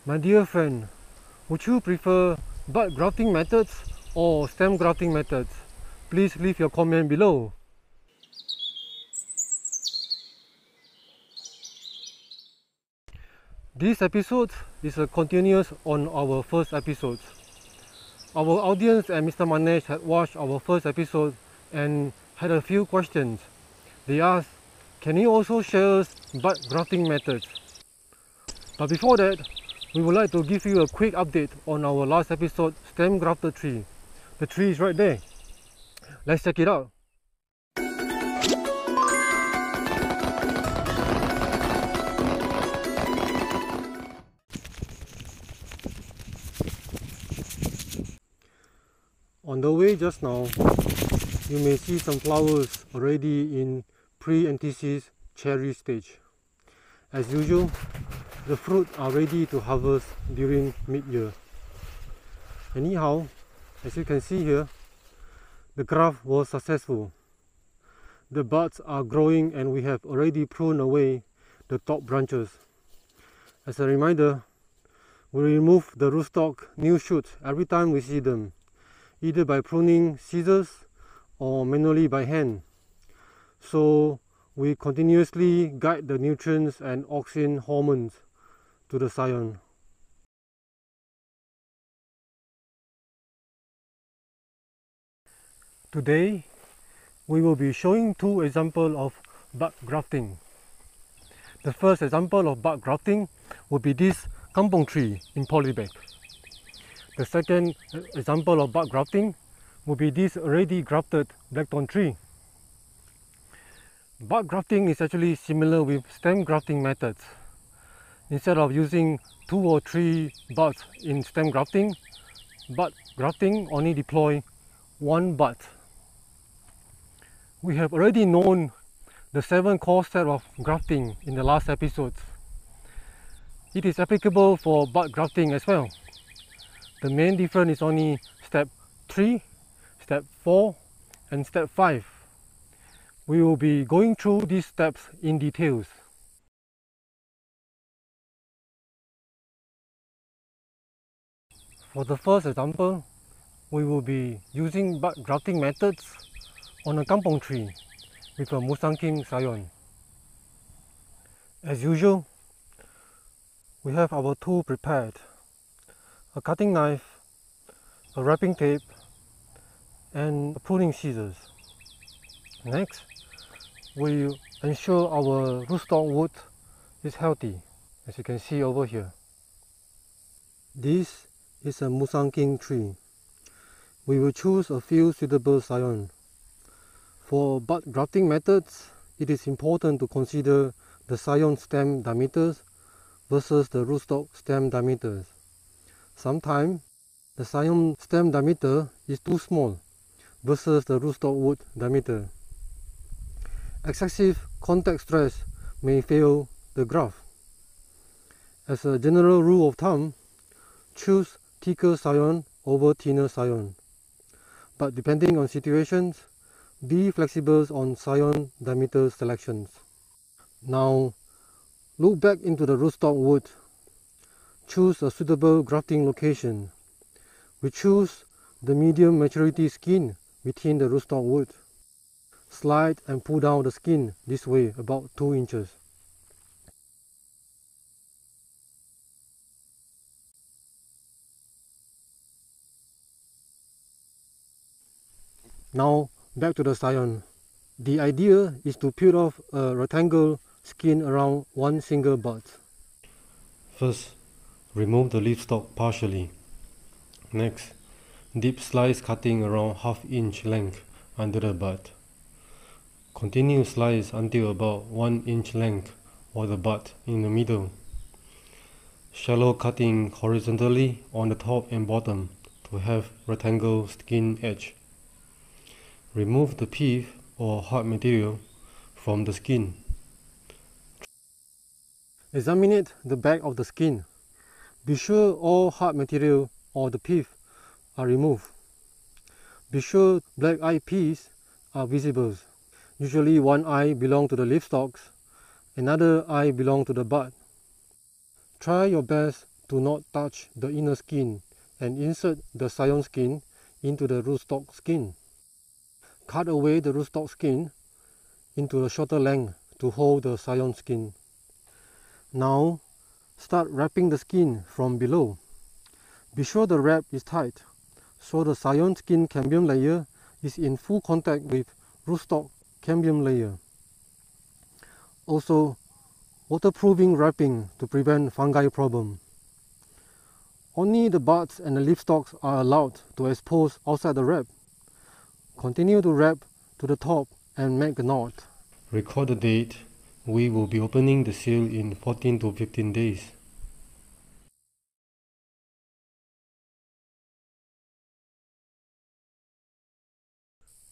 My dear friend, would you prefer bud grafting methods or stem grafting methods? Please leave your comment below. This episode is a continuous on our first episode. Our audience and Mr. Manesh had watched our first episode and had a few questions. They asked, can you also share us bud grafting methods? But before that, we would like to give you a quick update on our last episode, stem grafted tree. The tree is right there. Let's check it out. On the way just now, you may see some flowers already in pre-anthesis cherry stage. As usual, the fruit are ready to harvest during mid-year. Anyhow, as you can see here, the graft was successful. The buds are growing and we have already pruned away the top branches. As a reminder, we remove the rootstock new shoots every time we see them, either by pruning scissors or manually by hand. So we continuously guide the nutrients and auxin hormones to the scion. Today, we will be showing two examples of bud grafting. The first example of bud grafting will be this kampong tree in polybag. The second example of bud grafting will be this already grafted blackthorn tree. Bud grafting is actually similar with stem grafting methods. Instead of using 2 or 3 buds in stem grafting, bud grafting only deploy 1 bud. We have already known the 7 core steps of grafting in the last episode. It is applicable for bud grafting as well. The main difference is only step 3, step 4 and step 5. We will be going through these steps in details. For the first example, we will be using bud grafting methods on a kampong tree with a Musang King scion. As usual, we have our tool prepared: a cutting knife, a wrapping tape, and pruning scissors. Next, we ensure our rootstock wood is healthy, as you can see over here. This is a Musang King tree. We will choose a few suitable scion. For bud grafting methods, it is important to consider the scion stem diameters versus the rootstock stem diameters. Sometimes the scion stem diameter is too small versus the rootstock wood diameter. Excessive contact stress may fail the graft. As a general rule of thumb, choose thicker scion over thinner scion. But depending on situations, be flexible on scion diameter selections. Now, look back into the rootstock wood. Choose a suitable grafting location. We choose the medium maturity skin within the rootstock wood. Slide and pull down the skin this way, about 2 inches. Now back to the scion. The idea is to peel off a rectangle skin around one single bud. First, remove the leaf stalk partially. Next, deep slice cutting around ½ inch length under the bud. Continue slice until about 1 inch length or the bud in the middle. Shallow cutting horizontally on the top and bottom to have rectangle skin edge. Remove the pith or hard material from the skin. Examine the back of the skin. Be sure all hard material or the pith are removed. Be sure black eye pieces are visible. Usually one eye belongs to the leaf stalks, another eye belongs to the bud. Try your best do not touch the inner skin and insert the scion skin into the rootstock skin. Cut away the rootstock skin into a shorter length to hold the scion skin. Now, start wrapping the skin from below. Be sure the wrap is tight, so the scion skin cambium layer is in full contact with rootstock cambium layer. Also, waterproofing wrapping to prevent fungi problem. Only the buds and the leaf stalks are allowed to expose outside the wrap. Continue to wrap to the top and make a knot. Record the date. We will be opening the seal in 14 to 15 days.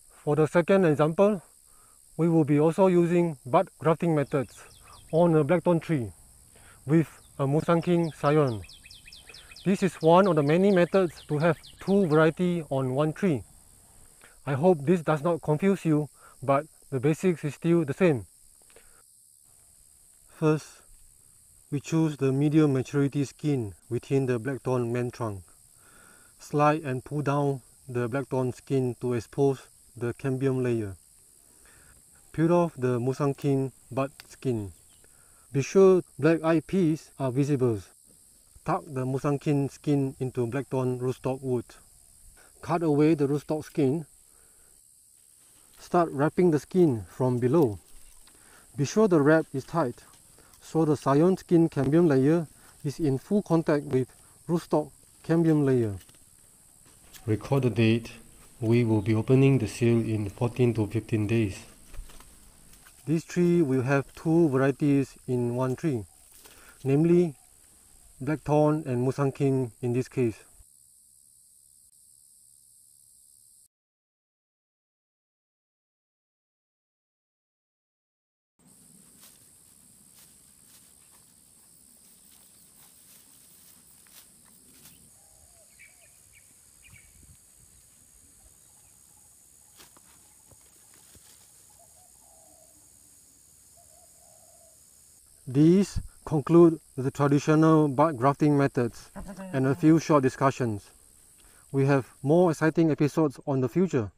For the second example, we will be also using bud grafting methods on a blackthorn tree with a Musang scion. This is one of the many methods to have two varieties on one tree. I hope this does not confuse you, but the basics is still the same. First, we choose the medium maturity skin within the blackthorn main trunk. Slide and pull down the blackthorn skin to expose the cambium layer. Peel off the Musang bud skin. Be sure black eye peas are visible. Tuck the Musang skin into blackthorn rootstock wood. Cut away the rootstock skin. Start wrapping the skin from below. Be sure the wrap is tight, so the scion skin cambium layer is in full contact with rootstock cambium layer. Record the date. We will be opening the seal in 14 to 15 days. This tree will have two varieties in one tree, namely blackthorn and Musang in this case. These conclude the traditional bud grafting methods and a few short discussions. We have more exciting episodes on the future.